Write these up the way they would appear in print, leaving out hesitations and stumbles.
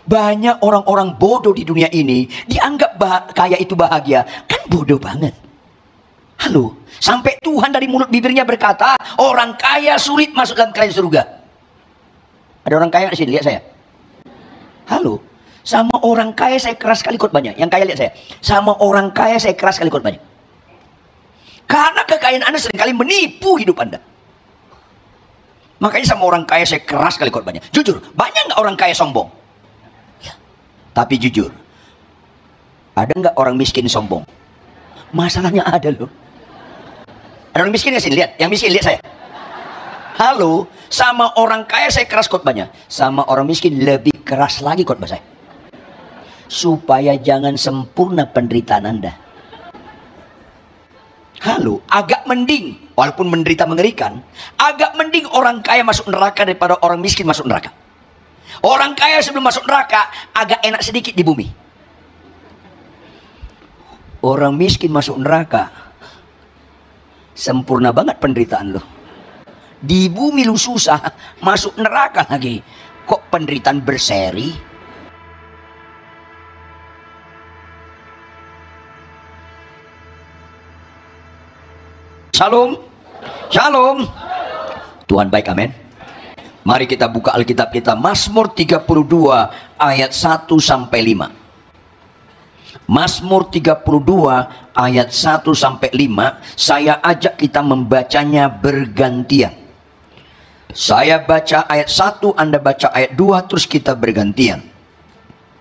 Banyak orang-orang bodoh di dunia ini dianggap kaya itu bahagia. Kan bodoh banget. Halo, sampai Tuhan dari mulut bibirnya berkata, orang kaya sulit masuk dalam kerajaan surga. Ada orang kaya di sini, lihat saya. Halo, sama orang kaya saya keras sekali khotbahnya. Yang kaya lihat saya. Sama orang kaya saya keras sekali khotbahnya. Karena kekayaan Anda seringkali menipu hidup Anda. Makanya sama orang kaya saya keras sekali khotbahnya. Jujur, banyak nggak orang kaya sombong? Ya. Tapi jujur, ada nggak orang miskin sombong? Masalahnya ada loh. Ada orang miskin di sini, lihat. Yang miskin lihat saya. Halo, sama orang kaya saya keras khotbahnya. Sama orang miskin lebih keras lagi khotbah saya. Supaya jangan sempurna penderitaan Anda. Halo, agak mending, walaupun menderita mengerikan, agak mending orang kaya masuk neraka daripada orang miskin masuk neraka. Orang kaya sebelum masuk neraka agak enak sedikit di bumi. Orang miskin masuk neraka, sempurna banget penderitaan lo. Di bumi lu susah, masuk neraka lagi. Kok penderitaan berseri? Shalom. Shalom. Tuhan baik, amin. Mari kita buka Alkitab kita, Mazmur 32 ayat 1 sampai 5. Mazmur 32 ayat 1 sampai 5. Saya ajak kita membacanya bergantian. Saya baca ayat 1, Anda baca ayat 2, terus kita bergantian.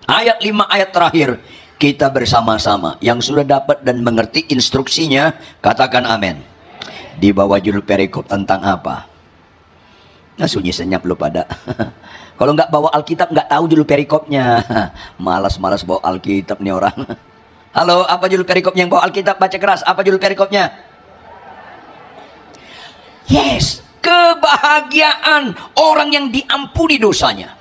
Ayat 5, ayat terakhir kita bersama-sama. Yang sudah dapat dan mengerti instruksinya, katakan amin. Di bawah judul perikop tentang apa? Nah, sunyi senyap lu pada. Kalau nggak bawa Alkitab nggak tahu judul perikopnya. Malas-malas bawa Alkitab nih orang. Halo, apa judul perikopnya? Yang bawa Alkitab baca keras. Apa judul perikopnya? Yes, kebahagiaan orang yang diampuni dosanya.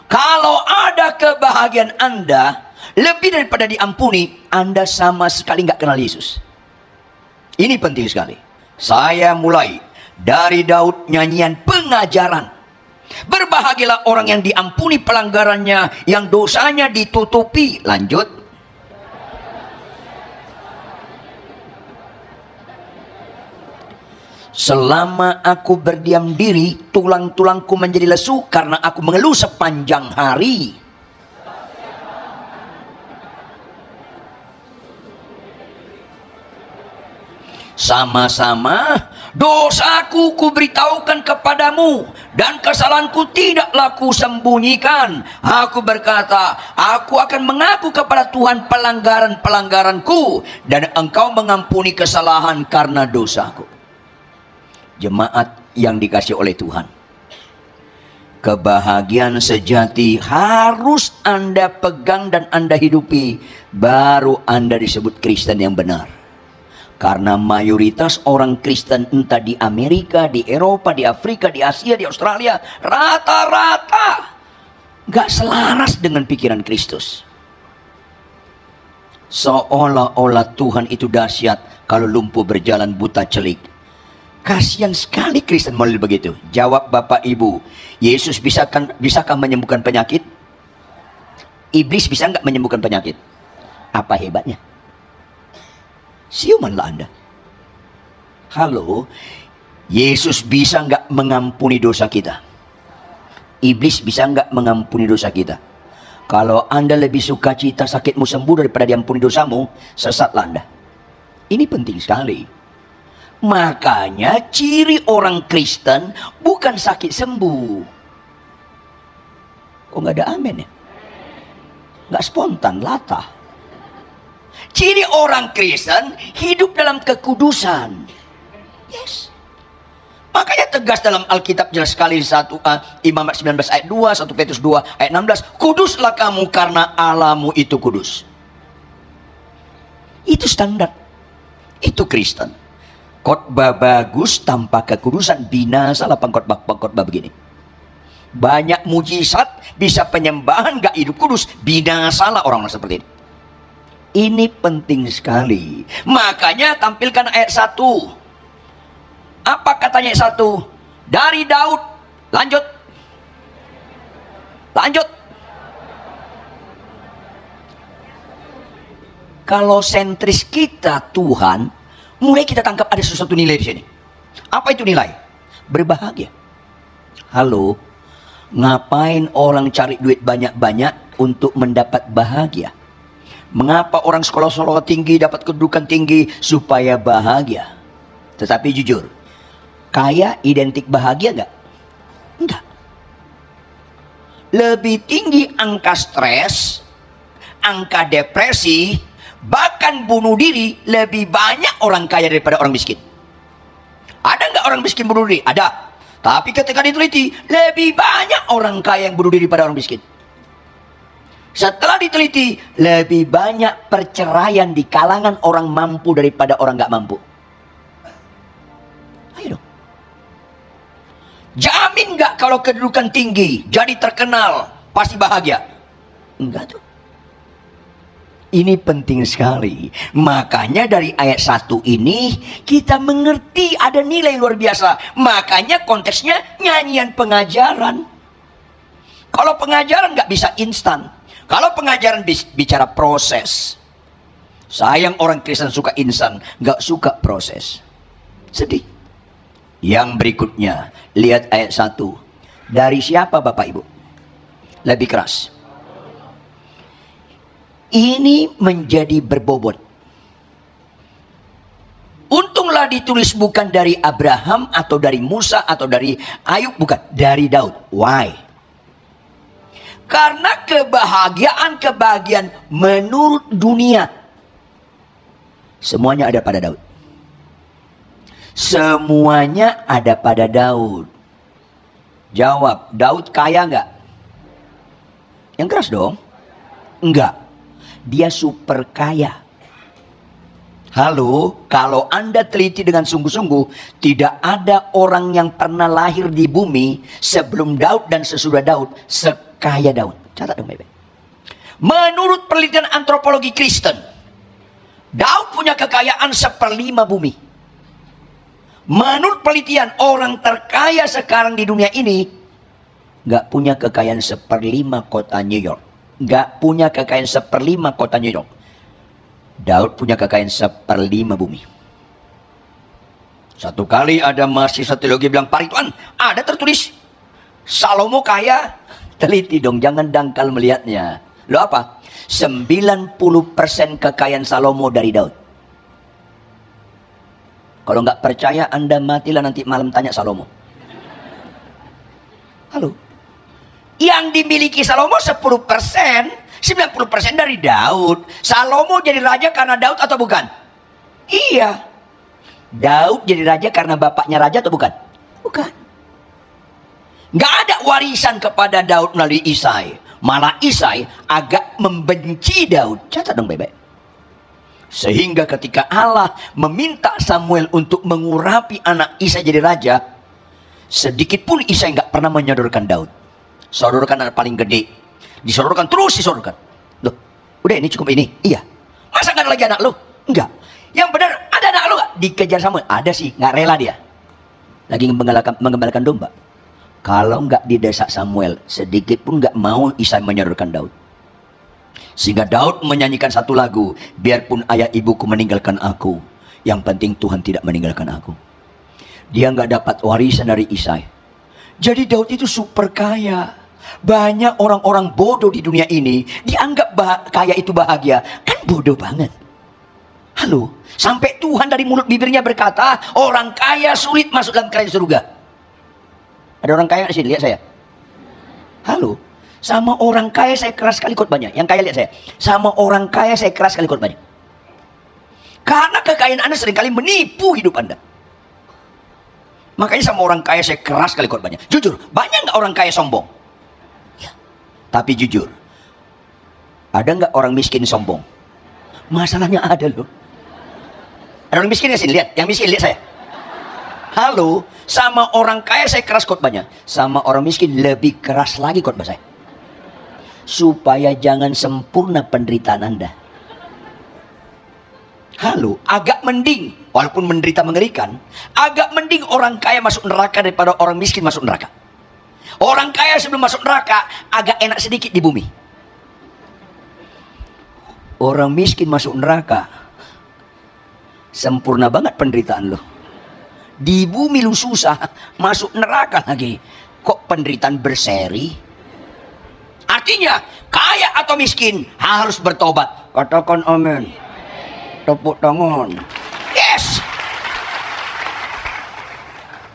Kalau ada kebahagiaan Anda lebih daripada diampuni, Anda sama sekali nggak kenal Yesus. Ini penting sekali. Saya mulai dari Daud, nyanyian pengajaran. Berbahagialah orang yang diampuni pelanggarannya, yang dosanya ditutupi. Lanjut. Selama aku berdiam diri, tulang-tulangku menjadi lesu karena aku mengeluh sepanjang hari. Sama-sama dosaku kuberitahukan kepadamu, dan kesalahanku tidaklah kusembunyikan. Aku berkata, aku akan mengaku kepada Tuhan pelanggaran-pelanggaranku, dan Engkau mengampuni kesalahan karena dosaku. Jemaat yang dikasihi oleh Tuhan, kebahagiaan sejati harus Anda pegang dan Anda hidupi, baru Anda disebut Kristen yang benar. Karena mayoritas orang Kristen entah di Amerika, di Eropa, di Afrika, di Asia, di Australia, rata-rata gak selaras dengan pikiran Kristus. Seolah-olah Tuhan itu dahsyat kalau lumpuh berjalan buta celik. Kasihan sekali Kristen model begitu. Jawab Bapak Ibu, Yesus bisakah menyembuhkan penyakit? Iblis bisa nggak menyembuhkan penyakit? Apa hebatnya? Siumanlah Anda. Halo, Yesus bisa nggak mengampuni dosa kita? Iblis bisa nggak mengampuni dosa kita? Kalau Anda lebih suka cita sakitmu sembuh daripada diampuni dosamu, sesatlah Anda. Ini penting sekali. Makanya ciri orang Kristen bukan sakit sembuh. Kok nggak ada amin ya? Nggak spontan, latah. Ciri orang Kristen hidup dalam kekudusan. Yes. Makanya tegas dalam Alkitab jelas sekali 1 Imamat 19 ayat 2, 1 Petrus 2 ayat 16, kuduslah kamu karena Allahmu itu kudus. Itu standar. Itu Kristen. Khotbah bagus tanpa kekudusan binasalah pengkhotbah begini. Banyak mujizat, bisa penyembahan gak hidup kudus, binasalah orang-orang seperti ini. Ini penting sekali. Makanya tampilkan ayat 1. Apa katanya ayat 1? Dari Daud. Lanjut. Lanjut. Kalau sentris kita Tuhan, mulai kita tangkap ada sesuatu nilai di sini. Apa itu nilai? Berbahagia. Halo, ngapain orang cari duit banyak-banyak untuk mendapat bahagia? Mengapa orang sekolah tinggi dapat kedudukan tinggi? Supaya bahagia. Tetapi jujur, kaya identik bahagia nggak? Enggak. Lebih tinggi angka stres, angka depresi, bahkan bunuh diri lebih banyak orang kaya daripada orang miskin. Ada nggak orang miskin bunuh diri? Ada. Tapi ketika diteliti, lebih banyak orang kaya yang bunuh diri daripada orang miskin. Setelah diteliti, lebih banyak perceraian di kalangan orang mampu daripada orang nggak mampu. Ayo dong. Jamin nggak kalau kedudukan tinggi, jadi terkenal, pasti bahagia? Enggak tuh. Ini penting sekali. Makanya dari ayat 1 ini kita mengerti ada nilai luar biasa. Makanya konteksnya nyanyian pengajaran. Kalau pengajaran nggak bisa instan. Kalau pengajaran bicara proses. Sayang orang Kristen suka instan, nggak suka proses. Sedih. Yang berikutnya, lihat ayat 1. Dari siapa Bapak Ibu? Lebih keras. Ini menjadi berbobot. Untunglah ditulis bukan dari Abraham atau dari Musa atau dari Ayub, bukan, dari Daud. Why? Karena kebahagiaan menurut dunia semuanya ada pada Daud. Semuanya ada pada Daud. Jawab, Daud kaya nggak? Yang keras dong. Enggak. Dia super kaya. Halo, kalau Anda teliti dengan sungguh-sungguh, tidak ada orang yang pernah lahir di bumi sebelum Daud dan sesudah Daud sekaya Daud. Catat dong baik-baik. Menurut penelitian antropologi Kristen, Daud punya kekayaan 1/5 bumi. Menurut penelitian orang terkaya sekarang di dunia ini nggak punya kekayaan 1/5 kota New York, nggak punya kekayaan 1/5 kota New York. Daud punya kekayaan 1/5 bumi. Satu kali ada mahasiswa teologi bilang, Pak Ridwan, ada tertulis Salomo kaya. Teliti dong, jangan dangkal melihatnya. Lo apa? 90% kekayaan Salomo dari Daud. Kalau nggak percaya Anda matilah nanti malam tanya Salomo. Halo. Yang dimiliki Salomo 10%, 90% dari Daud. Salomo jadi raja karena Daud atau bukan? Iya. Daud jadi raja karena bapaknya raja atau bukan? Bukan. Nggak ada warisan kepada Daud melalui Isai. Malah Isai agak membenci Daud. Catat dong baik-baik. Sehingga ketika Allah meminta Samuel untuk mengurapi anak Isai jadi raja, sedikit pun Isai nggak pernah menyodorkan Daud. Sodorkan anak paling gede. Disodorkan terus disodorkan. Loh, udah ini cukup ini? Iya. Masa nggak ada lagi anak lu? Enggak. Yang benar ada anak lu nggak? Dikejar Samuel. Ada sih, nggak rela dia. Lagi mengembalakan domba. Kalau nggak didesak Samuel, sedikit pun nggak mau Isai menyodorkan Daud. Sehingga Daud menyanyikan satu lagu, biarpun ayah ibuku meninggalkan aku, yang penting Tuhan tidak meninggalkan aku. Dia nggak dapat warisan dari Isai. Jadi Daud itu super kaya. Banyak orang-orang bodoh di dunia ini dianggap kaya itu bahagia. Kan bodoh banget. Halo, sampai Tuhan dari mulut bibirnya berkata, orang kaya sulit masuk dalam kerajaan surga. Ada orang kaya di sini, lihat saya. Halo, sama orang kaya saya keras sekali khotbahnya. Yang kaya lihat saya. Sama orang kaya saya keras sekali khotbahnya. Karena kekayaan Anda seringkali menipu hidup Anda. Makanya sama orang kaya saya keras sekali khotbahnya. Jujur, banyak nggak orang kaya sombong? Ya. Tapi jujur, ada nggak orang miskin sombong? Masalahnya ada loh. Ada orang miskin ya sini, lihat. Yang miskin lihat saya. Halo, sama orang kaya saya keras khotbahnya. Sama orang miskin lebih keras lagi khotbah saya. Supaya jangan sempurna penderitaan Anda. Halo, agak mending, walaupun menderita mengerikan, agak mending orang kaya masuk neraka daripada orang miskin masuk neraka. Orang kaya sebelum masuk neraka agak enak sedikit di bumi. Orang miskin masuk neraka. Sempurna banget penderitaan lo. Di bumi lu susah, masuk neraka lagi. Kok penderitaan berseri? Artinya, kaya atau miskin harus bertobat. Katakan amin. Tepuk tangan. Yes.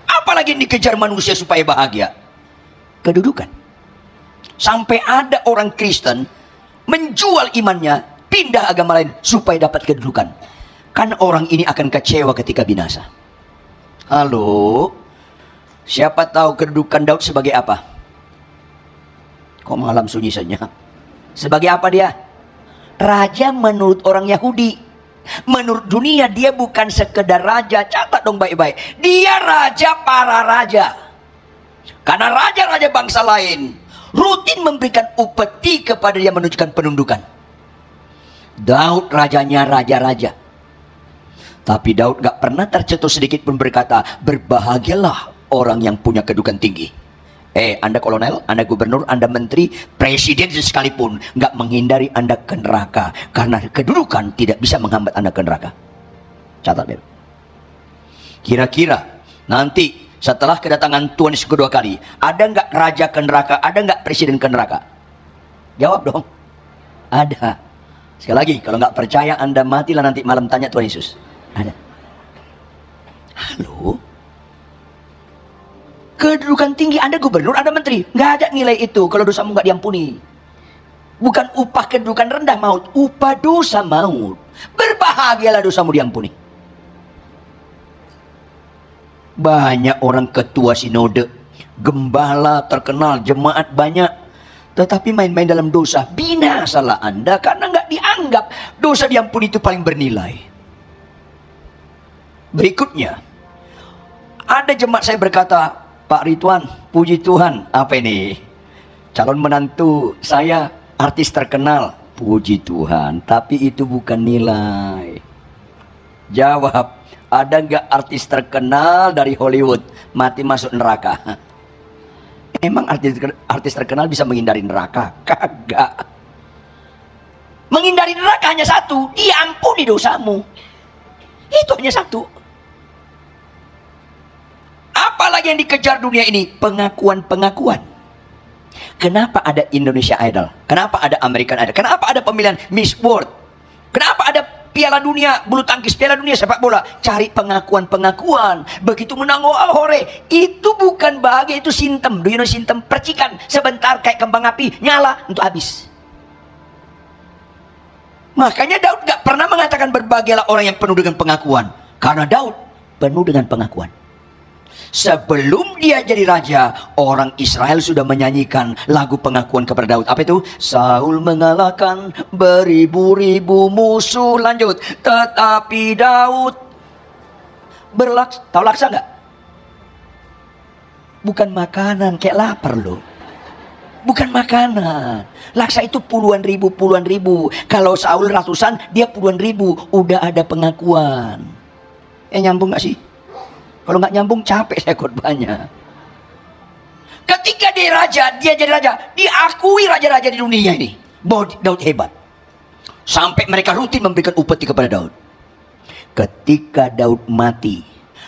Apalagi yang dikejar manusia supaya bahagia? Kedudukan. Sampai ada orang Kristen menjual imannya, pindah agama lain supaya dapat kedudukan. Kan orang ini akan kecewa ketika binasa. Halo, siapa tahu kedudukan Daud sebagai apa? Kok malam sunyi saja? Sebagai apa dia? Raja menurut orang Yahudi. Menurut dunia dia bukan sekedar raja. Catat dong baik-baik. Dia raja para raja. Karena raja-raja bangsa lain rutin memberikan upeti kepada dia menunjukkan penundukan. Daud rajanya raja-raja. Tapi Daud gak pernah tercetus sedikit pun berkata, berbahagialah orang yang punya kedudukan tinggi. Anda kolonel, Anda gubernur, Anda menteri, presiden sekalipun gak menghindari Anda ke neraka. Karena kedudukan tidak bisa menghambat Anda ke neraka. Catat, Beb. Kira-kira nanti setelah kedatangan Tuhan Yesus kedua kali, ada nggak raja ke neraka? Ada nggak presiden ke neraka? Jawab dong. Ada. Sekali lagi, kalau nggak percaya Anda matilah nanti malam tanya Tuhan Yesus. Ada. Halo? Kedudukan tinggi, Anda gubernur, Anda menteri. Nggak ada nilai itu kalau dosamu nggak diampuni. Bukan upah kedudukan rendah maut, upah dosa maut. Berbahagialah dosamu diampuni. Banyak orang ketua sinode, gembala terkenal, jemaat banyak, tetapi main-main dalam dosa. Binasalah Anda karena nggak dianggap dosa diampuni itu paling bernilai. Berikutnya, ada jemaat saya berkata, Pak Ridwan, puji Tuhan, apa ini? Calon menantu saya artis terkenal, puji Tuhan, tapi itu bukan nilai. Jawab, ada nggak artis terkenal dari Hollywood mati masuk neraka? Emang artis terkenal bisa menghindari neraka? Kagak. Menghindari neraka hanya satu, diampuni dosamu. Itu hanya satu. Apalagi yang dikejar dunia ini? Pengakuan-pengakuan. Kenapa ada Indonesia Idol? Kenapa ada American Idol? Kenapa ada pemilihan Miss World? Kenapa ada Piala Dunia bulu tangkis, Piala Dunia sepak bola? Cari pengakuan-pengakuan. Begitu menang hore, itu bukan bahagia, itu sintem. Do you know sintem? Percikan sebentar kayak kembang api, nyala untuk habis. Makanya Daud gak pernah mengatakan berbahagialah orang yang penuh dengan pengakuan. Karena Daud penuh dengan pengakuan. Sebelum dia jadi raja, orang Israel sudah menyanyikan lagu pengakuan kepada Daud. Apa itu? Saul mengalahkan beribu-ribu musuh. Lanjut. Tetapi Daud berlaksa. Tahu laksa nggak? Bukan makanan, kayak lapar loh. Bukan makanan. Laksa itu puluhan ribu. Kalau Saul ratusan, dia puluhan ribu. Udah ada pengakuan. Nyambung nggak sih? Kalau nggak nyambung capek saya khotbahnya. Ketika dia raja, dia jadi raja, diakui raja-raja di dunia ini bahwa Daud hebat. Sampai mereka rutin memberikan upeti kepada Daud. Ketika Daud mati,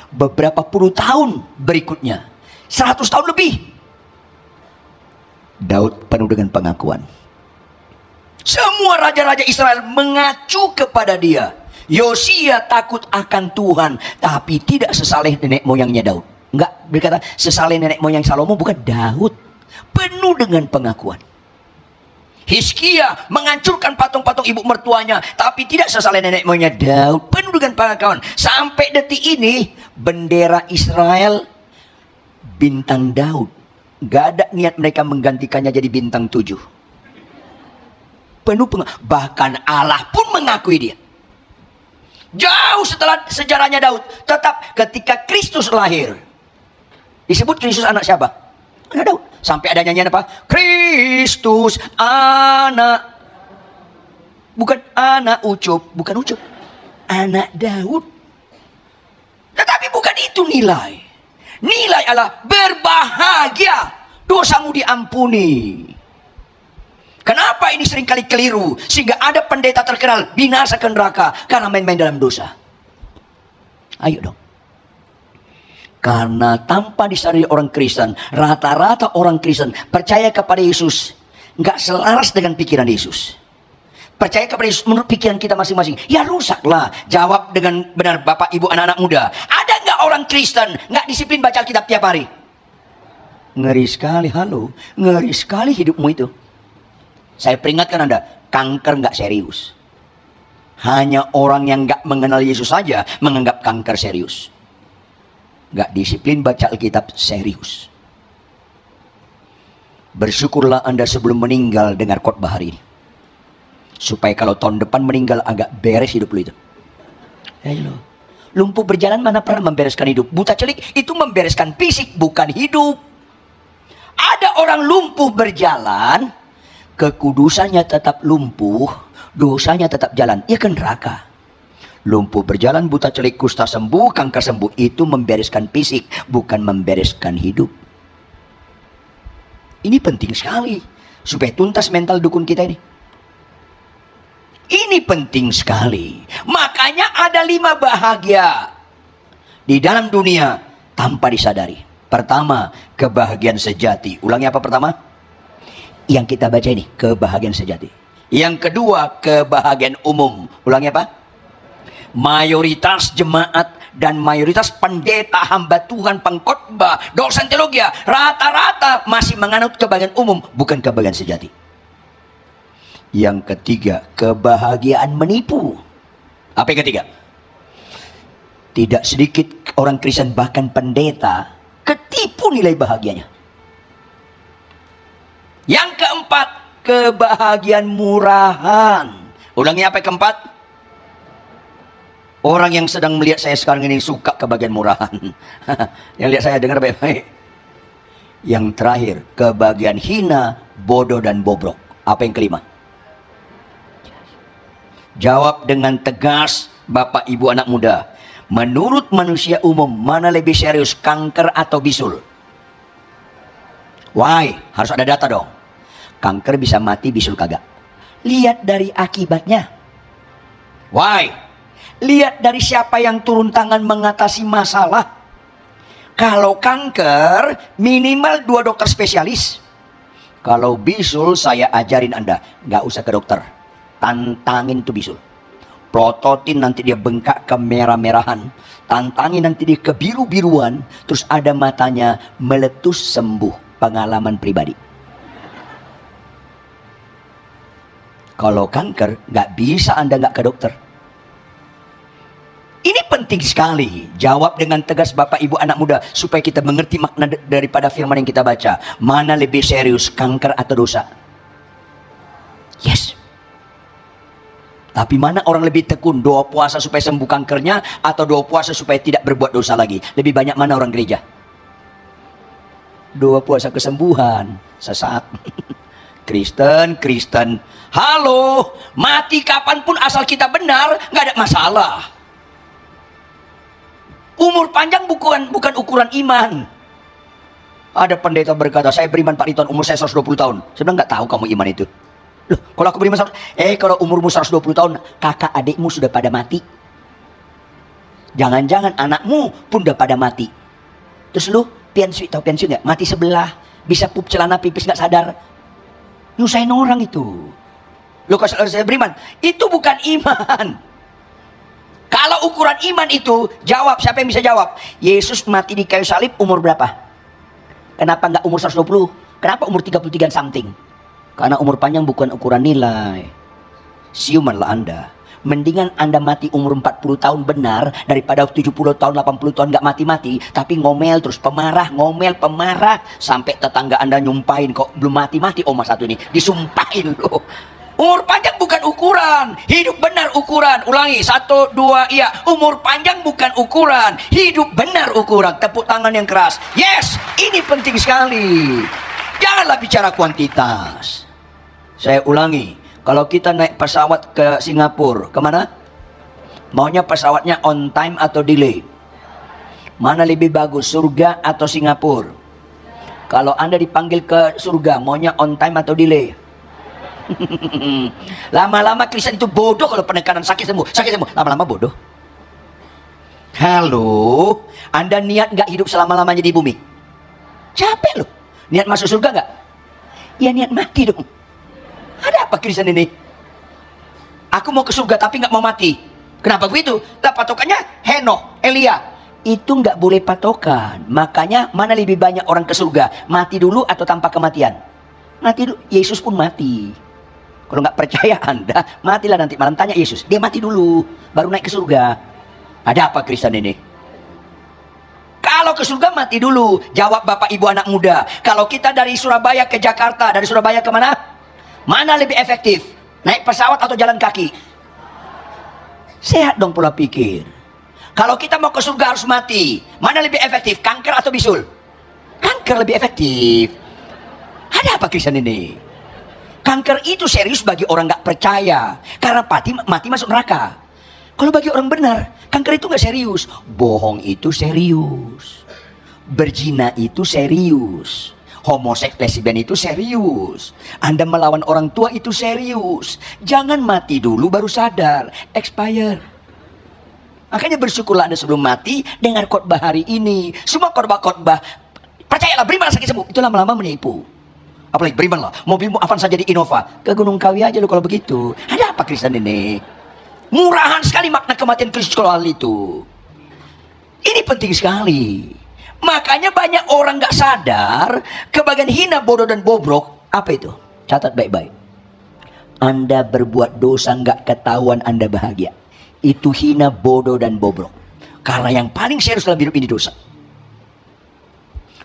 beberapa puluh tahun berikutnya, 100 tahun lebih, Daud penuh dengan pengakuan. Semua raja-raja Israel mengacu kepada dia. Yosia takut akan Tuhan, tapi tidak sesaleh nenek moyangnya Daud. Enggak berkata sesaleh nenek moyang Salomo, bukan. Daud penuh dengan pengakuan. Hizkia menghancurkan patung-patung ibu mertuanya, tapi tidak sesaleh nenek moyangnya Daud. Penuh dengan pengakuan. Sampai detik ini bendera Israel bintang Daud. Gak ada niat mereka menggantikannya jadi bintang 7. Penuh pengakuan. Bahkan Allah pun mengakui dia. Jauh setelah sejarahnya Daud, tetap ketika Kristus lahir, disebut Kristus anak siapa? Anak Daud. Sampai ada nyanyian apa? Kristus anak, bukan anak Ucup, bukan Ucup, anak Daud. Tetapi bukan itu nilai. Nilai adalah berbahagia, dosamu diampuni. Kenapa ini seringkali keliru? Sehingga ada pendeta terkenal binasa ke neraka karena main-main dalam dosa. Ayo dong. Karena tanpa disadari orang Kristen, rata-rata orang Kristen percaya kepada Yesus nggak selaras dengan pikiran Yesus. Percaya kepada Yesus menurut pikiran kita masing-masing. Ya rusaklah. Jawab dengan benar Bapak Ibu anak-anak muda. Ada nggak orang Kristen nggak disiplin baca Alkitab tiap hari? Ngeri sekali, halo. Ngeri sekali hidupmu itu. Saya peringatkan Anda, kanker nggak serius. Hanya orang yang nggak mengenal Yesus saja menganggap kanker serius. Nggak disiplin baca Alkitab serius. Bersyukurlah Anda sebelum meninggal dengar khotbah hari ini. Supaya kalau tahun depan meninggal agak beres hidup lu itu. Ayo. Lumpuh berjalan mana pernah membereskan hidup? Buta celik itu membereskan fisik, bukan hidup. Ada orang lumpuh berjalan, kekudusannya tetap lumpuh, dosanya tetap jalan. Ia ke neraka. Lumpuh berjalan, buta celik, kusta sembuh, kanker sembuh. Itu membereskan fisik, bukan membereskan hidup. Ini penting sekali. Supaya tuntas mental dukun kita ini. Ini penting sekali. Makanya ada 5 bahagia di dalam dunia tanpa disadari. Pertama, kebahagiaan sejati. Ulangi apa pertama? Yang kita baca ini, kebahagiaan sejati. Yang kedua, kebahagiaan umum. Ulangi apa? Mayoritas jemaat dan mayoritas pendeta, hamba Tuhan, pengkhotbah, dosen teologi rata-rata masih menganut kebahagiaan umum, bukan kebahagiaan sejati. Yang ketiga, kebahagiaan menipu. Apa yang ketiga? Tidak sedikit orang Kristen bahkan pendeta ketipu nilai bahagianya. Yang keempat, kebahagiaan murahan. Ulangi apa yang keempat? Orang yang sedang melihat saya sekarang ini suka kebahagiaan murahan. Yang lihat saya dengar baik-baik. Yang terakhir, kebahagiaan hina, bodoh dan bobrok. Apa yang kelima? Jawab dengan tegas Bapak Ibu anak muda. Menurut manusia umum, mana lebih serius, kanker atau bisul? Why? Harus ada data dong. Kanker bisa mati, bisul kagak. Lihat dari akibatnya. Why? Lihat dari siapa yang turun tangan mengatasi masalah. Kalau kanker, minimal 2 dokter spesialis. Kalau bisul, saya ajarin Anda, nggak usah ke dokter. Tantangin tuh bisul. Prototin nanti dia bengkak ke merah-merahan. Tantangin nanti dia ke biru-biruan. Terus ada matanya meletus sembuh. Pengalaman pribadi. Kalau kanker, nggak bisa Anda nggak ke dokter. Ini penting sekali. Jawab dengan tegas Bapak Ibu anak muda. Supaya kita mengerti makna daripada firman yang kita baca. Mana lebih serius, kanker atau dosa? Yes. Tapi mana orang lebih tekun, doa puasa supaya sembuh kankernya atau doa puasa supaya tidak berbuat dosa lagi? Lebih banyak mana orang gereja? Doa puasa kesembuhan, sesat. Kristen. Halo, mati kapanpun asal kita benar, nggak ada masalah. Umur panjang bukan ukuran iman. Ada pendeta berkata, saya beriman Pak Riton, umur saya 120 tahun. Saya bilang, nggak tahu kamu iman itu. Loh, kalau aku beriman, kalau umurmu 120 tahun, kakak adikmu sudah pada mati. Jangan-jangan anakmu pun udah pada mati. Terus lu, piansu, tahu piansu nggak? Mati sebelah, bisa pup celana pipis nggak sadar. Nyusahin orang itu. Loh, kalau saya beriman, itu bukan iman. Kalau ukuran iman itu, jawab, siapa yang bisa jawab? Yesus mati di kayu salib umur berapa? Kenapa nggak umur 120? Kenapa umur 33 something? Karena umur panjang bukan ukuran nilai. Siumanlah Anda. Mendingan Anda mati umur 40 tahun benar daripada 70 tahun, 80 tahun nggak mati-mati, tapi ngomel terus, pemarah, sampai tetangga Anda nyumpahin, kok belum mati-mati oma satu ini, disumpahin loh. Umur panjang bukan ukuran, hidup benar ukuran. Ulangi, 1, 2, iya. Umur panjang bukan ukuran, hidup benar ukuran. Tepuk tangan yang keras. Yes, ini penting sekali. Janganlah bicara kuantitas. Saya ulangi, kalau kita naik pesawat ke Singapura, kemana? Maunya pesawatnya on time atau delay? Mana lebih bagus, surga atau Singapura? Kalau Anda dipanggil ke surga, maunya on time atau delay? Lama-lama Kristen itu bodoh kalau penekanan sakit sembuh. Sakit sembuh, lama-lama bodoh. Halo, Anda niat nggak hidup selama-lamanya di bumi? Capek loh. Niat masuk surga nggak? Ya niat mati dong. Ada apa Kristen ini? Aku mau ke surga tapi nggak mau mati. Kenapa begitu? Lah patokannya Henokh, Elia. Itu nggak boleh patokan. Makanya mana lebih banyak orang ke surga? Mati dulu atau tanpa kematian? Mati dulu. Yesus pun mati. Kalau nggak percaya Anda, matilah nanti malam, tanya Yesus. Dia mati dulu, baru naik ke surga. Ada apa Kristen ini? Kalau ke surga mati dulu. Jawab Bapak Ibu anak muda. Kalau kita dari Surabaya ke Jakarta, dari Surabaya ke mana? Mana lebih efektif? Naik pesawat atau jalan kaki? Sehat dong pola pikir. Kalau kita mau ke surga harus mati. Mana lebih efektif? Kanker atau bisul? Kanker lebih efektif. Ada apa Kristen ini? Kanker itu serius bagi orang nggak percaya. Karena mati masuk neraka. Kalau bagi orang benar, kanker itu nggak serius. Bohong itu serius. Berzina itu serius. Homoseks, lesbian itu serius. Anda melawan orang tua itu serius. Jangan mati dulu baru sadar. Expire. Makanya bersyukurlah Anda sebelum mati. Dengar khotbah hari ini. Semua khotbah-khotbah. Percayalah, berimanlah sakit sembuh. Itu lama-lama menipu. Apalagi berimanlah, mobilmu Avanza jadi Innova. Ke Gunung Kawi aja lo kalau begitu. Ada apa Kristen ini? Murahan sekali makna kematian Kristus kalau hal itu. Ini penting sekali. Makanya banyak orang gak sadar kebagian hina, bodoh dan bobrok. Apa itu? Catat baik-baik. Anda berbuat dosa gak ketahuan Anda bahagia. Itu hina, bodoh dan bobrok. Karena yang paling serius dalam hidup ini dosa.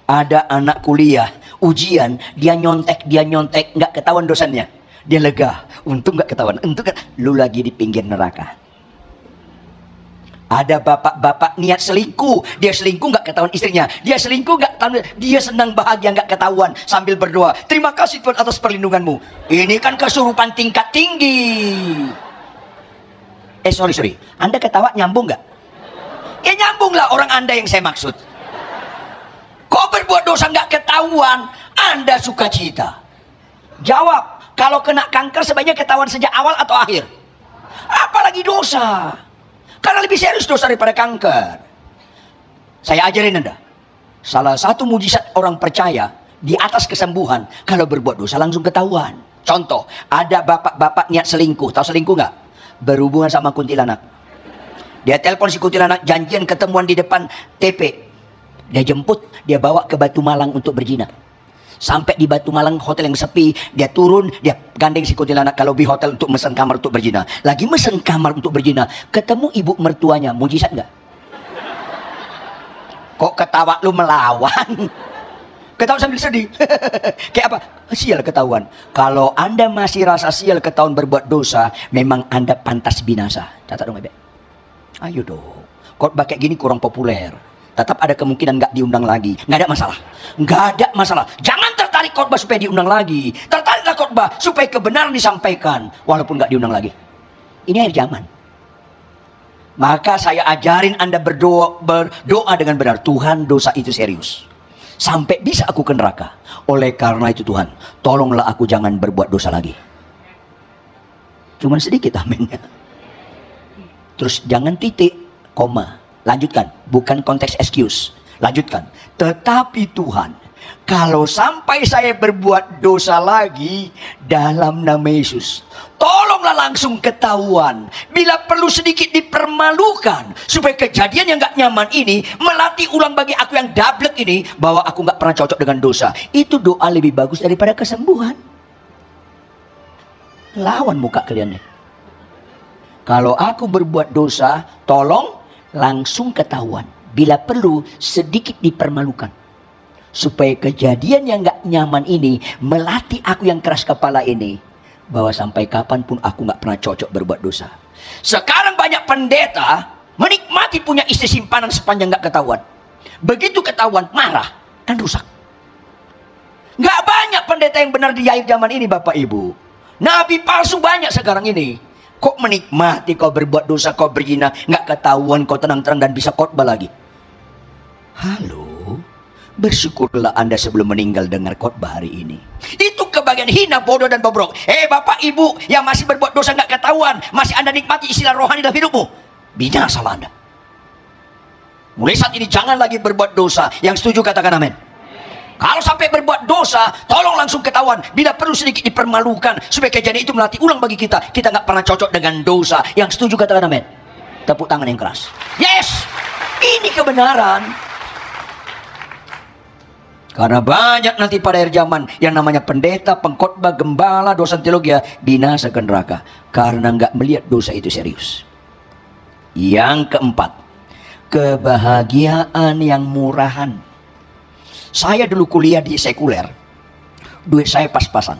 Ada anak kuliah, ujian, dia nyontek gak ketahuan dosanya. Dia lega, untung gak ketahuan. Untung lu lagi di pinggir neraka. Ada bapak-bapak niat selingkuh, dia selingkuh nggak ketahuan istrinya, dia selingkuh nggak ketahuan, dia senang bahagia nggak ketahuan sambil berdoa, terima kasih Tuhan atas perlindunganmu. Ini kan kesurupan tingkat tinggi. Sorry, Anda ketawa nyambung nggak? Ya nyambung lah orang Anda yang saya maksud. Kok berbuat dosa nggak ketahuan, Anda sukacita? Jawab, kalau kena kanker sebaiknya ketahuan sejak awal atau akhir? Apalagi dosa. Karena lebih serius dosa daripada kanker. Saya ajarin Anda. Salah satu mujizat orang percaya di atas kesembuhan, kalau berbuat dosa langsung ketahuan. Contoh, ada bapak-bapak niat selingkuh. Tahu selingkuh nggak? Berhubungan sama kuntilanak. Dia telepon si kuntilanak, janjian ketemuan di depan TP. Dia jemput, dia bawa ke Batu Malang untuk berzina. Sampai di Batu Malang, hotel yang sepi, dia turun, dia gandeng si kuntilanak kalau di hotel untuk mesen kamar untuk berzina. Lagi mesen kamar untuk berzina, ketemu ibu mertuanya, mujizat nggak? Kok ketawa lu melawan? Ketawa sambil sedih. Kayak apa? Sial ketahuan. Kalau Anda masih rasa sial ketahuan berbuat dosa, memang Anda pantas binasa. Catat dong, Bebe. Ayo dong. Khotbah kayak gini kurang populer. Tetap ada kemungkinan nggak diundang lagi. Nggak ada masalah. Nggak ada masalah. Jangan tertarik khotbah supaya diundang lagi. Tertariklah khotbah supaya kebenaran disampaikan. Walaupun nggak diundang lagi. Ini akhir zaman. Maka saya ajarin Anda berdoa dengan benar. Tuhan, dosa itu serius. Sampai bisa aku ke neraka. Oleh karena itu Tuhan, tolonglah aku jangan berbuat dosa lagi. Cuman sedikit aminnya. Terus jangan titik, koma. Lanjutkan, bukan konteks excuse. Lanjutkan. Tetapi Tuhan, kalau sampai saya berbuat dosa lagi dalam nama Yesus, tolonglah langsung ketahuan. Bila perlu sedikit dipermalukan, supaya kejadian yang gak nyaman ini melatih ulang bagi aku yang dablek ini, bahwa aku gak pernah cocok dengan dosa. Itu doa lebih bagus daripada kesembuhan. Lawan muka kalian nih. Kalau aku berbuat dosa, tolong langsung ketahuan. Bila perlu sedikit dipermalukan, supaya kejadian yang gak nyaman ini melatih aku yang keras kepala ini, bahwa sampai kapanpun aku gak pernah cocok berbuat dosa. Sekarang banyak pendeta menikmati punya istri simpanan sepanjang gak ketahuan. Begitu ketahuan marah, kan rusak. Gak banyak pendeta yang benar di akhir zaman ini Bapak Ibu. Nabi palsu banyak sekarang ini. Kok menikmati kau berbuat dosa, kau berzina, nggak ketahuan, kau tenang-tenang dan bisa khotbah lagi. Halo, bersyukurlah Anda sebelum meninggal dengar khotbah hari ini. Itu kebagian kalian hina, bodoh dan bobrok. Bapak ibu yang masih berbuat dosa nggak ketahuan, masih Anda nikmati istilah rohani dalam hidupmu, binasalah Anda. Mulai saat ini jangan lagi berbuat dosa. Yang setuju katakan amin. Kalau sampai berbuat dosa, tolong langsung ketahuan. Bila perlu sedikit dipermalukan, supaya kejadian itu melatih ulang bagi kita. Kita nggak pernah cocok dengan dosa. Yang setuju katakan amin. Tepuk tangan yang keras. Yes, ini kebenaran. Karena banyak nanti pada akhir zaman yang namanya pendeta, pengkhotbah, gembala, dosen teologi binasa ke neraka karena nggak melihat dosa itu serius. Yang keempat, kebahagiaan yang murahan. Saya dulu kuliah di sekuler, duit saya pas-pasan.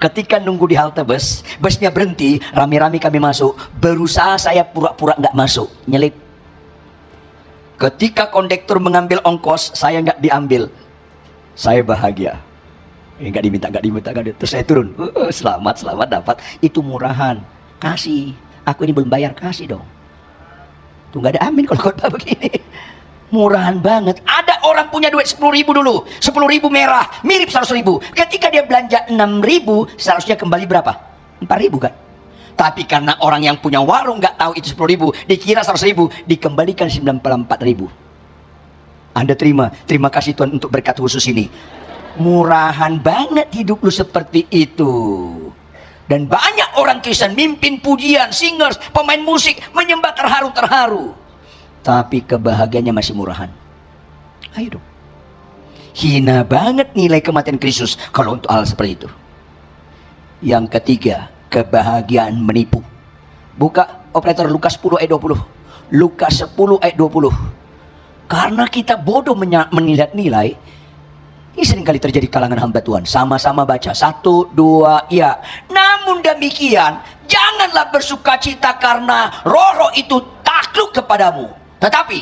Ketika nunggu di halte bus, busnya berhenti, rame-rame kami masuk. Berusaha saya pura-pura nggak masuk, nyelip. Ketika kondektur mengambil ongkos, saya nggak diambil. Saya bahagia. Nggak diminta. Terus saya turun. Selamat dapat. Itu murahan. Kasih. Aku ini belum bayar, kasih dong. Tuh nggak ada amin kalau khotbah begini. Murahan banget. Ada orang punya duit 10.000 dulu. 10.000 merah. Mirip 100.000. Ketika dia belanja 6.000, seharusnya kembali berapa? 4.000 kan? Tapi karena orang yang punya warung nggak tahu itu 10.000, dikira 100.000, dikembalikan 94.000. Anda terima kasih Tuhan untuk berkat khusus ini. Murahan banget hidup lu seperti itu. Dan banyak orang Kristen mimpin pujian, singers, pemain musik, menyembah terharu-terharu, tapi kebahagiaannya masih murahan. Ayo dong. Hina banget nilai kematian Kristus kalau untuk hal seperti itu. Yang ketiga, kebahagiaan menipu. Buka operator Lukas 10 ayat 20. Lukas 10 ayat 20. Karena kita bodoh menilai-nilai, ini seringkali terjadi kalangan hamba Tuhan. Sama-sama baca, 1, 2, ya. Namun demikian, janganlah bersuka cita karena roh-roh itu takluk kepadamu. Tetapi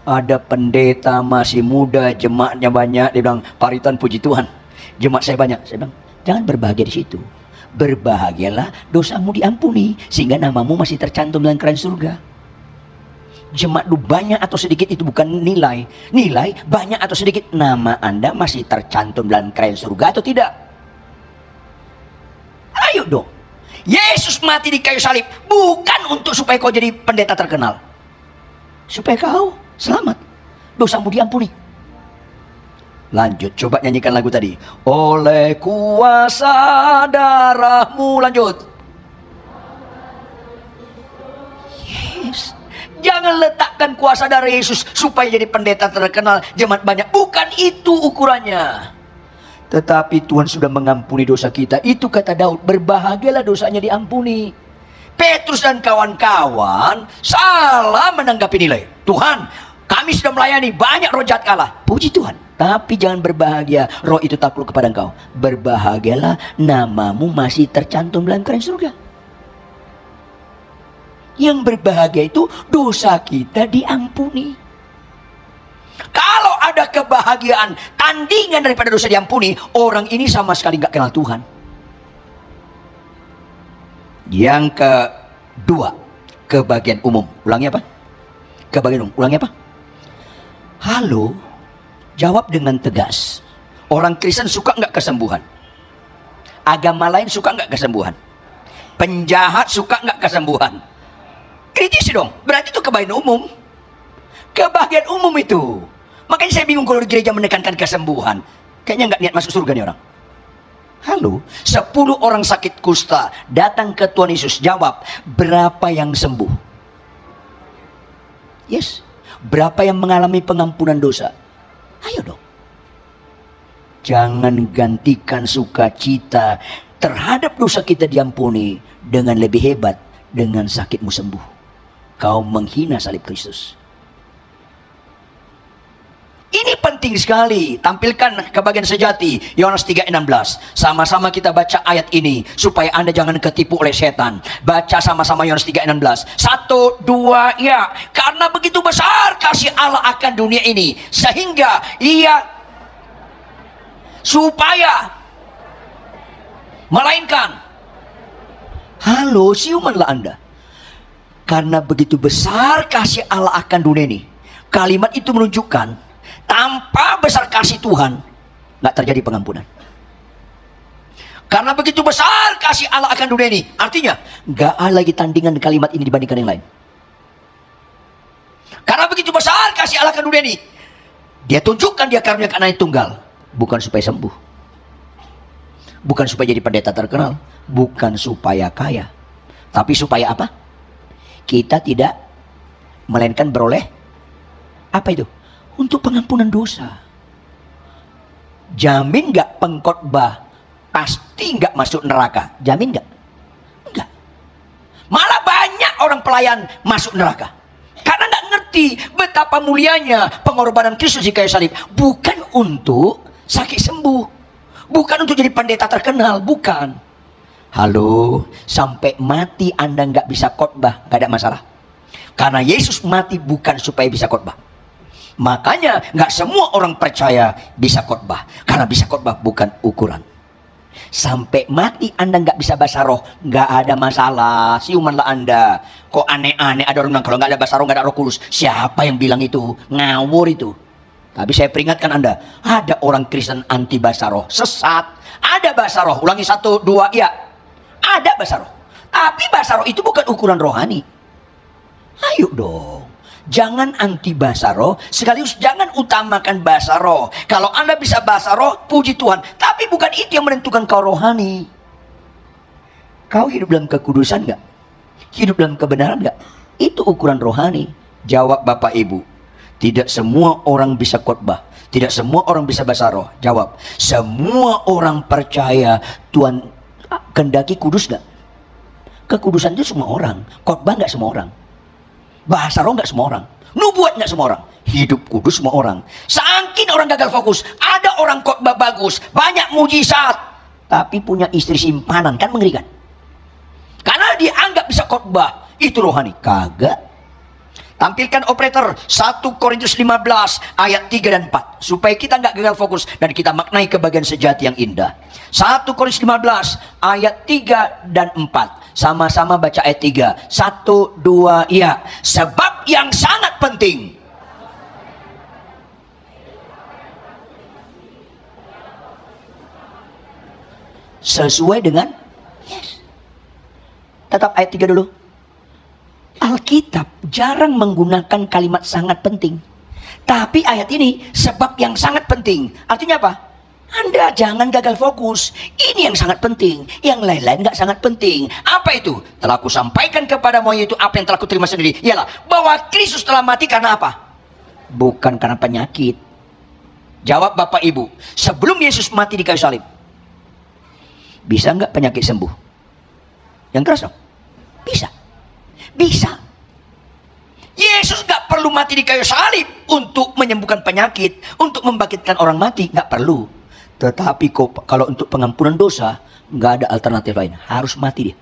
ada pendeta masih muda, jemaatnya banyak, dia bilang, Paritan puji Tuhan, jemaat saya banyak. Saya bilang, jangan berbahagia di situ. Berbahagialah dosamu diampuni, sehingga namamu masih tercantum dalam kerajaan surga. Jemaat lu banyak atau sedikit itu bukan nilai. Nilai banyak atau sedikit, nama Anda masih tercantum dalam kerajaan surga atau tidak? Ayo dong. Yesus mati di kayu salib bukan untuk supaya kau jadi pendeta terkenal, supaya kau selamat, dosamu diampuni. Lanjut, coba nyanyikan lagu tadi. Oleh kuasa darahmu, lanjut. Yes. Jangan letakkan kuasa darah Yesus supaya jadi pendeta terkenal, jemaat banyak. Bukan itu ukurannya. Tetapi Tuhan sudah mengampuni dosa kita. Itu kata Daud, berbahagialah dosanya diampuni. Petrus dan kawan-kawan salah menanggapi nilai. Tuhan, kami sudah melayani, banyak roh jahat kalah. Puji Tuhan. Tapi jangan berbahagia, roh itu takluk kepada engkau. Berbahagialah, namamu masih tercantum dalam kerajaan surga. Yang berbahagia itu dosa kita diampuni. Kalau ada kebahagiaan tandingan daripada dosa diampuni, orang ini sama sekali nggak kenal Tuhan. Yang kedua, kebahagiaan umum. Ulangi apa? Kebahagiaan umum. Ulangi apa? Halo, jawab dengan tegas. Orang Kristen suka nggak kesembuhan? Agama lain suka nggak kesembuhan? Penjahat suka nggak kesembuhan? Kritisi dong, berarti itu kebahagiaan umum. Kebahagiaan umum itu. Makanya saya bingung kalau di gereja menekankan kesembuhan. Kayaknya nggak niat masuk surga nih orang. Halo, 10 orang sakit kusta datang ke Tuhan Yesus, jawab, berapa yang sembuh? Yes. Berapa yang mengalami pengampunan dosa? Ayo dong. Jangan gantikan sukacita terhadap dosa kita diampuni dengan lebih hebat, dengan sakitmu sembuh. Kau menghina salib Kristus. Ini penting sekali. Tampilkan kebahagiaan sejati. Yohanes 3:16. Sama-sama kita baca ayat ini supaya Anda jangan ketipu oleh setan. Baca sama-sama Yohanes 3:16. 1, 2, ya. Karena begitu besar kasih Allah akan dunia ini, sehingga ia supaya melainkan. Halo, siumanlah Anda. Karena begitu besar kasih Allah akan dunia ini. Kalimat itu menunjukkan tanpa besar kasih Tuhan, nggak terjadi pengampunan. Karena begitu besar kasih Allah akan dunia ini. Artinya, nggak ada lagi tandingan kalimat ini dibandingkan yang lain. Karena begitu besar kasih Allah akan dunia ini, Dia tunjukkan Dia karuniakan Anak tunggal. Bukan supaya sembuh, bukan supaya jadi pendeta terkenal, bukan supaya kaya, tapi supaya apa? Kita tidak, melainkan beroleh apa itu? Untuk pengampunan dosa. Jamin nggak pengkhotbah pasti nggak masuk neraka? Jamin nggak? Enggak. Malah banyak orang pelayan masuk neraka karena nggak ngerti betapa mulianya pengorbanan Kristus di kayu salib. Bukan untuk sakit sembuh, bukan untuk jadi pendeta terkenal, bukan. Halo, sampai mati Anda nggak bisa khotbah, nggak ada masalah. Karena Yesus mati bukan supaya bisa khotbah. Makanya nggak semua orang percaya bisa khotbah, karena bisa khotbah bukan ukuran. Sampai mati Anda nggak bisa bahasa roh, nggak ada masalah. Siumanlah Anda. Kok aneh-aneh ada orang bilang kalau nggak ada bahasa roh nggak ada Roh Kudus. Siapa yang bilang itu? Ngawur itu. Tapi saya peringatkan Anda, ada orang Kristen anti bahasa roh, sesat. Ada bahasa roh, ulangi 1, 2, ya. Ada bahasa roh. Tapi bahasa roh itu bukan ukuran rohani. Ayo dong. Jangan anti bahasa roh, sekaligus jangan utamakan bahasa roh. Kalau Anda bisa bahasa roh, puji Tuhan. Tapi bukan itu yang menentukan kau rohani. Kau hidup dalam kekudusan nggak? Hidup dalam kebenaran nggak? Itu ukuran rohani. Jawab Bapak Ibu. Tidak semua orang bisa khotbah. Tidak semua orang bisa bahasa roh. Jawab. Semua orang percaya Tuhan kehendaki kudus nggak? Kekudusan itu semua orang. Khotbah nggak semua orang. Bahasa roh nggak semua orang. Nubuat nggak semua orang. Hidup kudus semua orang. Saking orang gagal fokus. Ada orang khotbah bagus, banyak mujizat, tapi punya istri simpanan, kan mengerikan. Karena dia anggap bisa khotbah, itu rohani. Kagak. Tampilkan operator 1 Korintus 15 ayat 3 dan 4 supaya kita nggak gagal fokus dan kita maknai kebagian sejati yang indah. 1 Korintus 15 ayat 3 dan 4. Sama-sama baca ayat 3. 1, 2, ya. Sebab yang sangat penting. Sesuai dengan yes. Tetap ayat 3 dulu. Alkitab jarang menggunakan kalimat sangat penting. Tapi ayat ini sebab yang sangat penting. Artinya apa? Anda jangan gagal fokus. Ini yang sangat penting. Yang lain-lain nggak sangat penting. Apa itu? Telah aku sampaikan kepadamu itu apa yang telah aku terima sendiri. Ialah bahwa Kristus telah mati karena apa? Bukan karena penyakit. Jawab Bapak Ibu. Sebelum Yesus mati di kayu salib, bisa nggak penyakit sembuh? Yang keras dong? Bisa. Bisa. Yesus gak perlu mati di kayu salib untuk menyembuhkan penyakit, untuk membangkitkan orang mati, gak perlu. Tetapi kalau untuk pengampunan dosa, gak ada alternatif lain. Harus mati dia.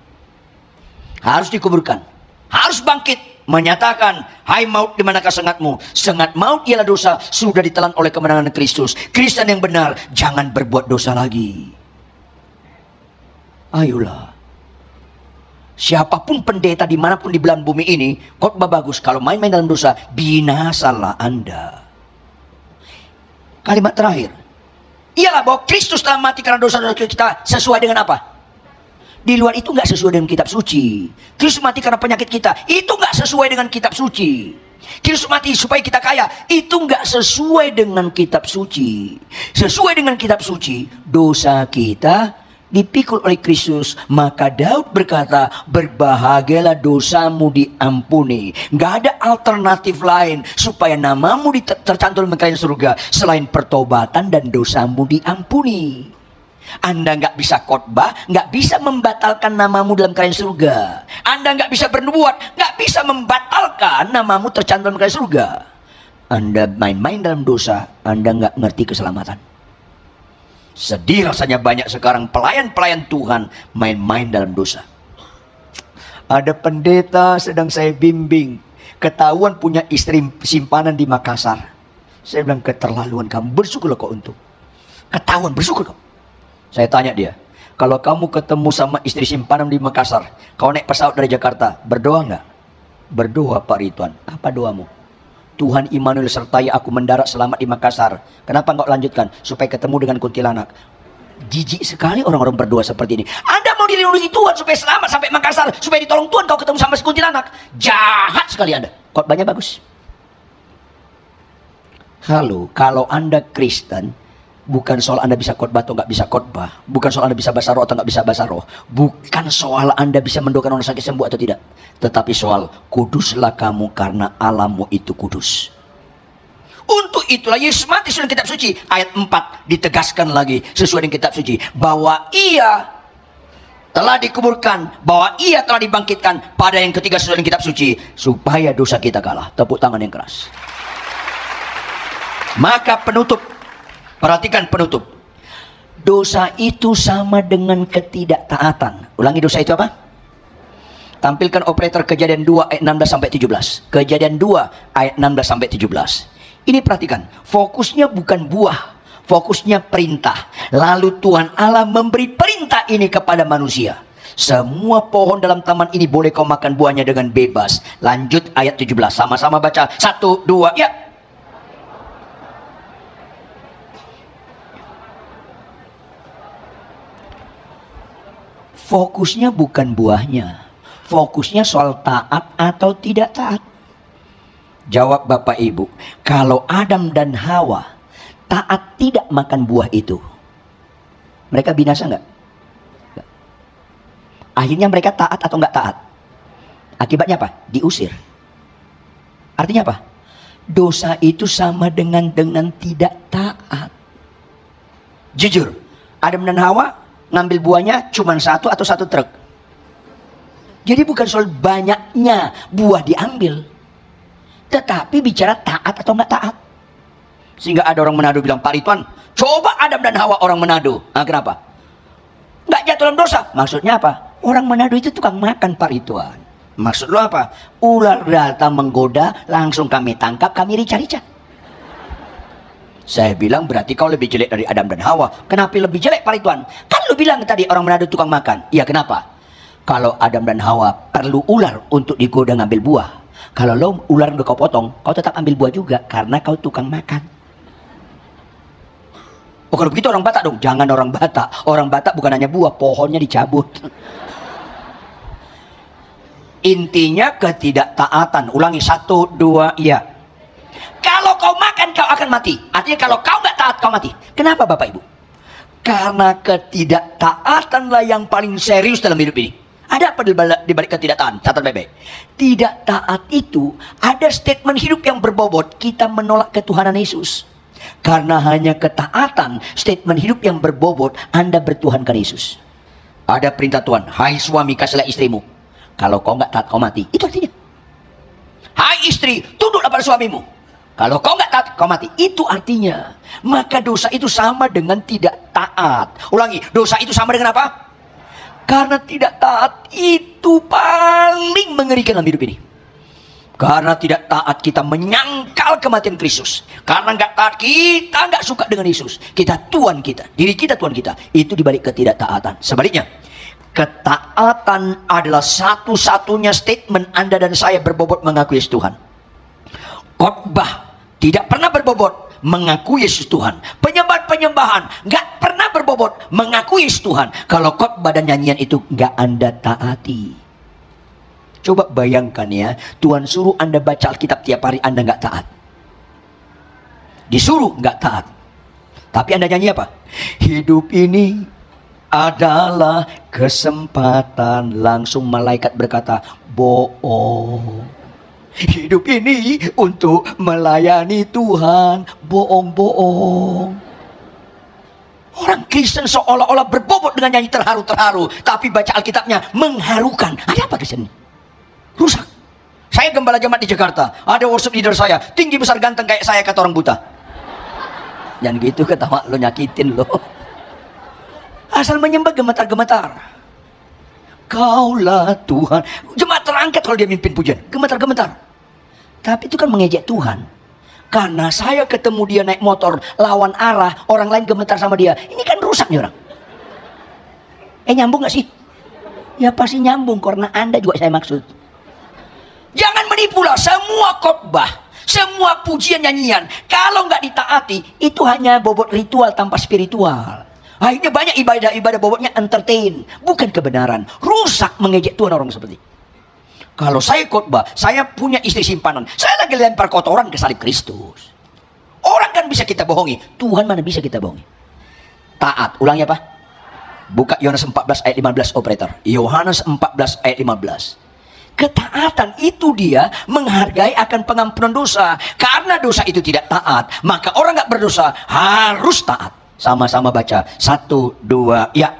Harus dikuburkan. Harus bangkit. Menyatakan, hai maut di manakah sengatmu? Sengat maut ialah dosa, sudah ditelan oleh kemenangan Kristus. Kristen yang benar, jangan berbuat dosa lagi. Ayolah. Siapapun pendeta dimanapun di belahan bumi ini, khotbah bagus, kalau main-main dalam dosa, binasalah Anda. Kalimat terakhir, ialah bahwa Kristus telah mati karena dosa-dosa kita sesuai dengan apa? Di luar itu nggak sesuai dengan kitab suci. Kristus mati karena penyakit kita, itu nggak sesuai dengan kitab suci. Kristus mati supaya kita kaya, itu nggak sesuai dengan kitab suci. Sesuai dengan kitab suci, dosa kita dipikul oleh Kristus. Maka Daud berkata, berbahagialah dosamu diampuni. Gak ada alternatif lain supaya namamu tercantum dalam kerajaan surga selain pertobatan dan dosamu diampuni. Anda gak bisa khotbah, gak bisa membatalkan namamu dalam kerajaan surga. Anda gak bisa bernubuat, gak bisa membatalkan namamu tercantum dalam kerajaan surga. Anda main-main dalam dosa, Anda gak ngerti keselamatan. Sedih rasanya banyak sekarang pelayan-pelayan Tuhan main-main dalam dosa. Ada pendeta sedang saya bimbing, ketahuan punya istri simpanan di Makassar. Saya bilang, keterlaluan kamu, bersyukurlah kau untuk. Ketahuan, bersyukur kau. Saya tanya dia, kalau kamu ketemu sama istri simpanan di Makassar, kau naik pesawat dari Jakarta, berdoa nggak? Berdoa Pak Ridwan. Apa doamu? Tuhan Immanuel sertai aku mendarat selamat di Makassar. Kenapa nggak lanjutkan? Supaya ketemu dengan kuntilanak. Jijik sekali orang-orang berdoa seperti ini. Anda mau dilindungi Tuhan supaya selamat sampai Makassar, supaya ditolong Tuhan kau ketemu sama si kuntilanak. Jahat sekali Anda. Khotbahnya bagus. Halo, kalau Anda Kristen, bukan soal Anda bisa khotbah atau nggak bisa khotbah. Bukan soal Anda bisa bahasa roh atau nggak bisa bahasa roh. Bukan soal Anda bisa mendoakan orang sakit sembuh atau tidak. Tetapi soal kuduslah kamu karena Allahmu itu kudus. Untuk itulah Yesus mati dalam kitab suci. Ayat 4 ditegaskan lagi sesuai dengan kitab suci. Bahwa ia telah dikuburkan. Bahwa ia telah dibangkitkan pada yang ketiga sesuai dengan kitab suci. Supaya dosa kita kalah. Tepuk tangan yang keras. Maka penutup. Perhatikan penutup. Dosa itu sama dengan ketidaktaatan. Ulangi, dosa itu apa? Tampilkan operator Kejadian 2 ayat 16 sampai 17. Kejadian 2 ayat 16 sampai 17. Ini perhatikan, fokusnya bukan buah, fokusnya perintah. Lalu Tuhan Allah memberi perintah ini kepada manusia. Semua pohon dalam taman ini boleh kau makan buahnya dengan bebas. Lanjut ayat 17. Sama-sama baca. 1, 2, ya. Fokusnya bukan buahnya. Fokusnya soal taat atau tidak taat. Jawab Bapak Ibu, kalau Adam dan Hawa taat tidak makan buah itu, mereka binasa nggak? Akhirnya mereka taat atau nggak taat? Akibatnya apa? Diusir. Artinya apa? Dosa itu sama dengan tidak taat. Jujur, Adam dan Hawa ngambil buahnya cuma satu atau satu truk. Jadi bukan soal banyaknya buah diambil, tetapi bicara taat atau nggak taat. Sehingga ada orang Manado bilang, Pak Ridwan, coba Adam dan Hawa orang Manado. Nah, kenapa? Nggak jatuh dalam dosa. Maksudnya apa? Orang Manado itu tukang makan, Pak Ridwan. Maksud lo apa? Ular datang menggoda, langsung kami tangkap, kami rica-rica. Saya bilang, berarti kau lebih jelek dari Adam dan Hawa. Kenapa lebih jelek, Pak Ridwan? Kan lu bilang tadi orang Manado tukang makan. Iya, kenapa? Kalau Adam dan Hawa perlu ular untuk digoda ngambil buah. Kalau lo ular udah kau potong, kau tetap ambil buah juga karena kau tukang makan. Oh, kalau begitu orang Batak dong. Jangan orang Batak. Orang Batak bukan hanya buah, pohonnya dicabut. Intinya ketidaktaatan. Ulangi, 1, 2, iya. Kalau kau makan kau akan mati. Artinya kalau kau nggak taat kau mati. Kenapa Bapak Ibu? Karena ketidaktaatanlah yang paling serius dalam hidup ini. Ada apa di balik ketidaktaatan? Catat baik-baik. Tidak taat itu ada statement hidup yang berbobot. Kita menolak ketuhanan Yesus. Karena hanya ketaatan, statement hidup yang berbobot, Anda bertuhankan Yesus. Ada perintah Tuhan, hai suami kasihlah istrimu. Kalau kau nggak taat kau mati. Itu artinya. Hai istri, tunduklah pada suamimu. Kalau kau nggak taat kau mati. Itu artinya. Maka dosa itu sama dengan tidak taat. Ulangi, dosa itu sama dengan apa? Karena tidak taat itu paling mengerikan dalam hidup ini. Karena tidak taat kita menyangkal kematian Kristus. Karena nggak taat kita nggak suka dengan Yesus. Kita Tuhan kita, diri kita Tuhan kita. Itu dibalik ketidaktaatan. Sebaliknya, ketaatan adalah satu-satunya statement Anda dan saya berbobot mengakui Yesus Tuhan. Khotbah tidak pernah berbobot mengakui Yesus Tuhan. Penyembahan nggak pernah berbobot mengakui Yesus Tuhan. Kalau khotbah dan nyanyian itu nggak Anda taati. Coba bayangkan ya, Tuhan suruh Anda baca Alkitab tiap hari, Anda nggak taat. Disuruh nggak taat. Tapi Anda nyanyi apa? Hidup ini adalah kesempatan. Langsung malaikat berkata, bohong. Hidup ini untuk melayani Tuhan. Bohong-bohong. Orang Kristen seolah-olah berbobot dengan nyanyi terharu-terharu, tapi baca Alkitabnya mengharukan. Ada apa Kristen? Rusak. Saya gembala jemaat di Jakarta. Ada worship leader saya, tinggi besar ganteng kayak saya, kata orang buta. Jangan gitu, ketawa lo, nyakitin lo. Asal menyembah gemetar-gemetar. Kaulah Tuhan. Jemaat terangkat kalau dia mimpin pujian, gemetar-gemetar. Tapi itu kan mengejek Tuhan. Karena saya ketemu dia naik motor lawan arah, orang lain gemetar sama dia. Ini kan rusak nih orang. Nyambung gak sih? Ya pasti nyambung, karena Anda juga saya maksud. Jangan menipulah, semua khotbah, Semua pujian nyanyian kalau nggak ditaati itu hanya bobot ritual tanpa spiritual. Akhirnya banyak ibadah-ibadah bobotnya entertain, bukan kebenaran. Rusak mengejek Tuhan orang seperti. Kalau saya khotbah, saya punya istri simpanan, saya lagi lempar kotoran ke salib Kristus. Orang kan bisa kita bohongi, Tuhan mana bisa kita bohongi. Taat, ulangnya apa? Buka Yohanes 14 ayat 15 operator. Yohanes 14 ayat 15. Ketaatan itu dia menghargai akan pengampunan dosa. Karena dosa itu tidak taat, maka orang nggak berdosa harus taat. Sama-sama baca. 1, 2, ya.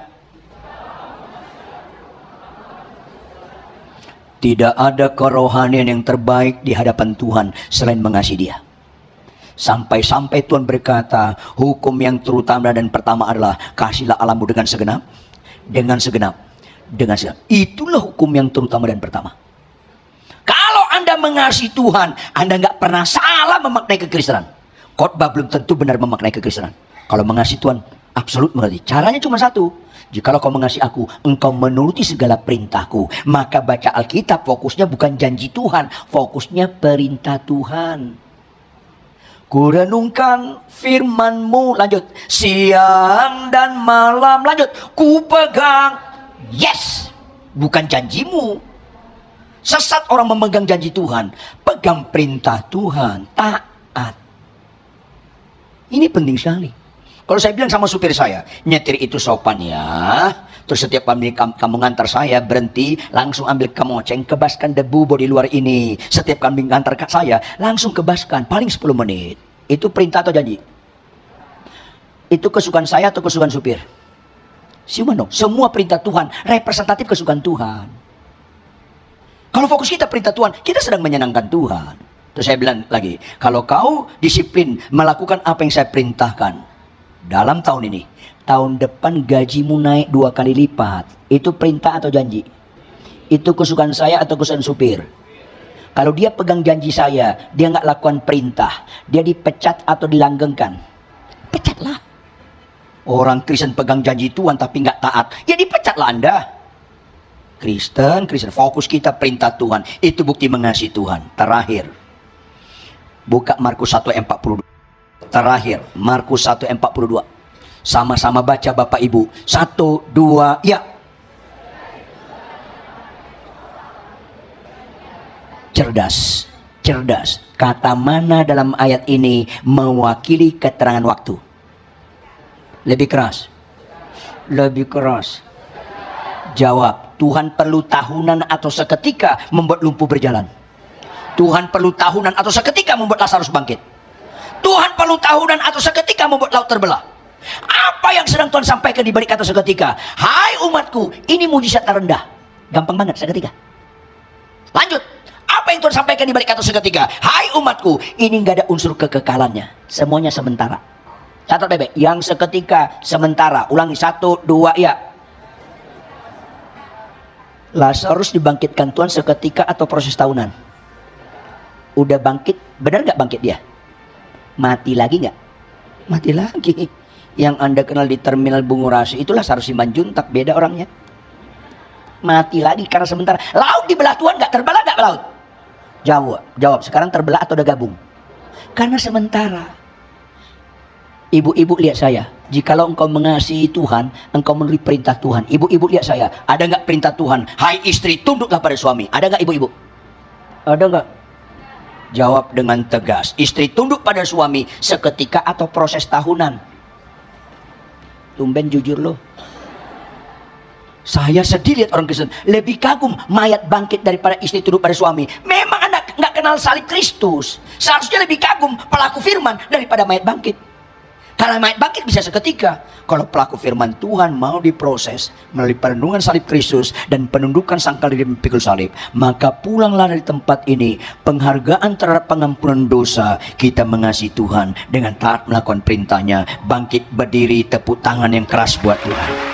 Tidak ada kerohanian yang terbaik di hadapan Tuhan selain mengasihi Dia. Sampai-sampai Tuhan berkata, hukum yang terutama dan pertama adalah kasihlah Allahmu dengan segenap, dengan segenap, dengan segenap. Itulah hukum yang terutama dan pertama. Kalau Anda mengasihi Tuhan, Anda nggak pernah salah memaknai kekristenan. Khotbah belum tentu benar memaknai kekristenan. Kalau mengasihi Tuhan, absolut mengerti. Caranya cuma satu. Jikalau kau mengasihi aku, engkau menuruti segala perintahku. Maka baca Alkitab, fokusnya bukan janji Tuhan, fokusnya perintah Tuhan. Ku renungkan firman-Mu, lanjut. Siang dan malam, lanjut. Ku pegang, yes, bukan janjimu. Sesat orang memegang janji Tuhan. Pegang perintah Tuhan, taat. Ini penting sekali. Kalau saya bilang sama supir saya, nyetir itu sopan ya. Terus setiap kali kamu ngantar saya, berhenti, langsung ambil kemoceng, kebaskan debu bodi luar ini. Setiap kali ngantar saya, langsung kebaskan, paling 10 menit. Itu perintah atau janji? Itu kesukaan saya atau kesukaan supir? Semua perintah Tuhan, representatif kesukaan Tuhan. Kalau fokus kita perintah Tuhan, kita sedang menyenangkan Tuhan. Terus saya bilang lagi, kalau kau disiplin melakukan apa yang saya perintahkan, dalam tahun ini, tahun depan gajimu naik 2 kali lipat. Itu perintah atau janji? Itu kesukaan saya atau kesukaan supir? Kalau dia pegang janji saya, dia nggak lakukan perintah, dia dipecat atau dilanggengkan. Pecatlah. Orang Kristen pegang janji Tuhan tapi nggak taat, ya dipecatlah Anda. Kristen, fokus kita perintah Tuhan. Itu bukti mengasihi Tuhan. Terakhir, buka Markus 1 ayat 42. Terakhir, Markus 1 ayat 42. Sama-sama baca Bapak Ibu. 1, 2, ya. Cerdas, cerdas. Kata mana dalam ayat ini mewakili keterangan waktu? Lebih keras. Lebih keras. Jawab, Tuhan perlu tahunan atau seketika membuat lumpuh berjalan? Tuhan perlu tahunan atau seketika membuat Lazarus bangkit? Tuhan perlu tahunan atau seketika membuat laut terbelah? Apa yang sedang Tuhan sampaikan di balik kata seketika? Hai umatku, ini mujizat terendah. Gampang banget, seketika. Lanjut. Apa yang Tuhan sampaikan di balik kata seketika? Hai umatku, ini nggak ada unsur kekekalannya. Semuanya sementara. Catat bebek, yang seketika sementara. Ulangi, 1, 2, ya. Lazarus dibangkitkan Tuhan seketika atau proses tahunan? Udah bangkit, benar nggak bangkit dia? Mati lagi nggak? Mati lagi. Yang Anda kenal di terminal Bungurasi itulah Lazarus Simanjuntak, beda orangnya. Mati lagi karena sementara. Laut dibelah Tuhan nggak terbelah nggak laut? Jawab. Sekarang terbelah atau udah gabung? Karena sementara. Ibu-ibu lihat saya. Jikalau engkau mengasihi Tuhan, engkau menuruti perintah Tuhan. Ibu-ibu lihat saya. Ada nggak perintah Tuhan? Hai istri, tunduklah pada suami. Ada nggak ibu-ibu? Ada nggak? Jawab dengan tegas. Istri tunduk pada suami seketika atau proses tahunan? Tumben jujur loh. Saya sedih lihat orang Kristen lebih kagum mayat bangkit daripada istri tunduk pada suami. Memang Anda nggak kenal salib Kristus. Seharusnya lebih kagum pelaku firman daripada mayat bangkit. Karena mayat bangkit bisa seketika. Kalau pelaku firman Tuhan mau diproses melalui perenungan salib Kristus dan penundukan sangkal di pikul salib, maka pulanglah dari tempat ini penghargaan terhadap pengampunan dosa. Kita mengasihi Tuhan dengan taat melakukan perintahnya. Bangkit berdiri, tepuk tangan yang keras buat Tuhan.